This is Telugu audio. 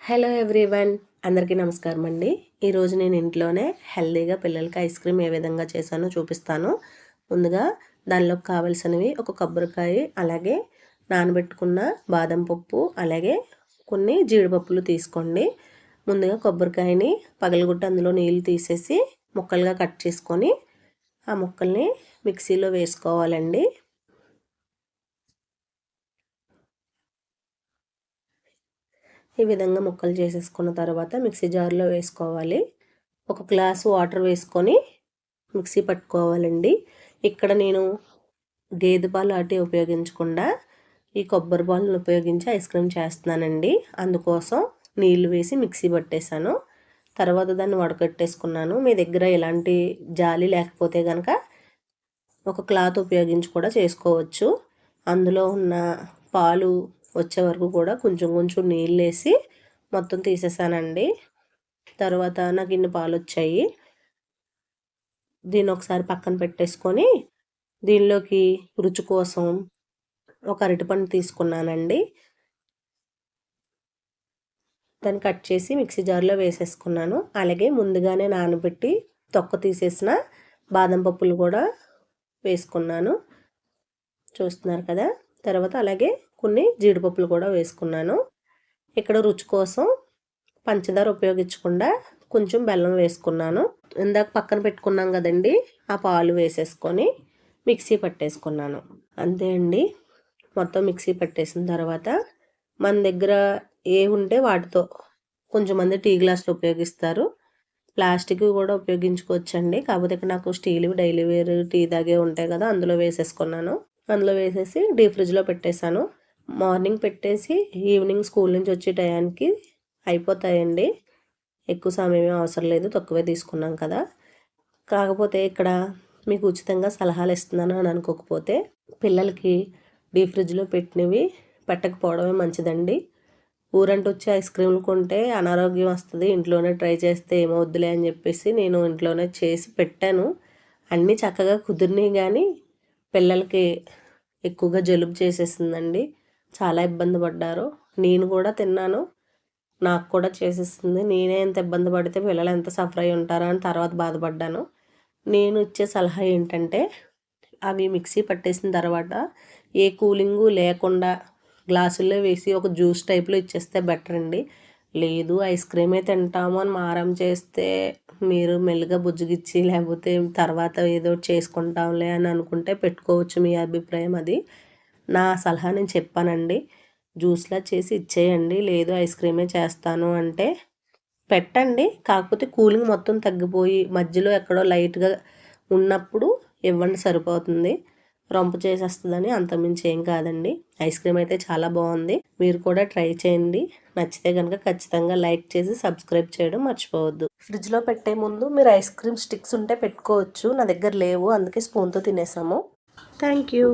హలో ఎవ్రీవన్, అందరికీ నమస్కారం అండి. ఈరోజు నేను ఇంట్లోనే హెల్తీగా పిల్లలకి ఐస్ క్రీమ్ ఏ విధంగా చేశానో చూపిస్తాను. ముందుగా దానిలోకి కావాల్సినవి ఒక కొబ్బరికాయ, అలాగే నానబెట్టుకున్న బాదం పప్పు, అలాగే కొన్ని జీడిపప్పులు తీసుకోండి. ముందుగా కొబ్బరికాయని పగలగొట్టి అందులో నీళ్ళు తీసేసి ముక్కలుగా కట్ చేసుకొని ఆ ముక్కల్ని మిక్సీలో వేసుకోవాలండి. ఈ విధంగా ముక్కలు చేసేసుకున్న తర్వాత మిక్సీ జార్లో వేసుకోవాలి. ఒక గ్లాసు వాటర్ వేసుకొని మిక్సీ పట్టుకోవాలండి. ఇక్కడ నేను గేదె పాలు అటు ఉపయోగించకుండా ఈ కొబ్బరి పాలను ఉపయోగించి ఐస్ క్రీమ్ చేస్తున్నానండి. అందుకోసం నీళ్లు వేసి మిక్సీ పట్టేశాను. తర్వాత దాన్ని వడకట్టేసుకున్నాను. మీ దగ్గర ఎలాంటి జాలి లేకపోతే కనుక ఒక క్లాత్ ఉపయోగించి కూడా చేసుకోవచ్చు. అందులో ఉన్న పాలు వచ్చే వరకు కూడా కొంచెం కొంచెం నీళ్ళు వేసి మొత్తం తీసేసానండి. తర్వాత నాకు ఇన్ని పాలు వచ్చాయి. దీన్ని ఒకసారి పక్కన పెట్టేసుకొని దీనిలోకి రుచి కోసం ఒక అరటిపండు తీసుకున్నానండి. దాన్ని కట్ చేసి మిక్సీ జార్లో వేసేసుకున్నాను. అలాగే ముందుగానే నానబెట్టి తొక్క తీసేసిన బాదం పప్పులు కూడా వేసుకున్నాను, చూస్తున్నారు కదా. తర్వాత అలాగే కొన్ని జీడిపప్పులు కూడా వేసుకున్నాను. ఇక్కడ రుచి కోసం పంచదార ఉపయోగించకుండా కొంచెం బెల్లం వేసుకున్నాను. ఇందాక పక్కన పెట్టుకున్నాం కదండి, ఆ పాలు వేసేసుకొని మిక్సీ పట్టేసుకున్నాను. అంతే అండి. మొత్తం మిక్సీ పట్టేసిన తర్వాత మన దగ్గర ఏ ఉంటే వాటితో, కొంచెంమంది టీ గ్లాసులు ఉపయోగిస్తారు, ప్లాస్టిక్ కూడా ఉపయోగించుకోవచ్చండి. కాకపోతే ఇక్కడ నాకు స్టీల్ డైలీ వేర్ టీ తాగే ఉంటాయి కదా, అందులో వేసేసుకున్నాను. అందులో వేసేసి డీప్ ఫ్రిడ్జ్లో పెట్టేశాను. మార్నింగ్ పెట్టేసి ఈవినింగ్ స్కూల్ నుంచి వచ్చే టయానికి అయిపోతాయండి. ఎక్కువ సమయం అవసరం లేదు, తక్కువే తీసుకున్నాం కదా. కాకపోతే ఇక్కడ మీకు ఉచితంగా సలహాలు ఇస్తున్నాను అని అనుకోకపోతే, పిల్లలకి డీప్ ఫ్రిడ్జ్లో పెట్టినవి పెట్టకపోవడమే మంచిదండి. ఊరంటూ వచ్చి ఐస్ క్రీమ్లు కొంటే అనారోగ్యం వస్తుంది, ఇంట్లోనే ట్రై చేస్తే ఏమవుద్దులే అని చెప్పేసి నేను ఇంట్లోనే చేసి పెట్టాను. అన్నీ చక్కగా కుదిరినాయి, కానీ పిల్లలకి ఎక్కువగా జలుబు చేసేసిందండి. చాలా ఇబ్బంది పడ్డారు. నేను కూడా తిన్నాను, నాకు కూడా చేసేసింది. నేనే ఎంత ఇబ్బంది పడితే పిల్లలు ఎంత సఫర్ అయి ఉంటారా అని తర్వాత బాధపడ్డాను. నేను ఇచ్చే సలహా ఏంటంటే, అవి మిక్సీ పట్టేసిన తర్వాత ఏ కూలింగు లేకుండా గ్లాసుల్లో వేసి ఒక జ్యూస్ టైప్లో ఇచ్చేస్తే బెటర్ అండి. లేదు ఐస్ క్రీమే తింటాము అని మారం చేస్తే మీరు మెల్లిగా బుజ్జగిచ్చి లేకపోతే తర్వాత ఏదో చేసుకుంటాంలే అని అనుకుంటే పెట్టుకోవచ్చు, మీ అభిప్రాయం అది. నా సలహా నేను చెప్పానండి. జ్యూస్లా చేసి ఇచ్చేయండి. లేదు ఐస్ క్రీమే చేస్తాను అంటే పెట్టండి. కాకపోతే కూలింగ్ మొత్తం తగ్గిపోయి మధ్యలో ఎక్కడో లైట్గా ఉన్నప్పుడు ఇవ్వండి, సరిపోతుంది. రొంపు చేసేస్తుందని అంతకుమించి ఏం కాదండి. ఐస్ క్రీమ్ అయితే చాలా బాగుంది. మీరు కూడా ట్రై చేయండి. నచ్చితే కనుక ఖచ్చితంగా లైక్ చేసి సబ్స్క్రైబ్ చేయడం మర్చిపోవద్దు. ఫ్రిడ్జ్లో పెట్టే ముందు మీరు ఐస్ క్రీమ్ స్టిక్స్ ఉంటే పెట్టుకోవచ్చు. నా దగ్గర లేవు, అందుకే స్పూన్తో తినేసాము. Thank you.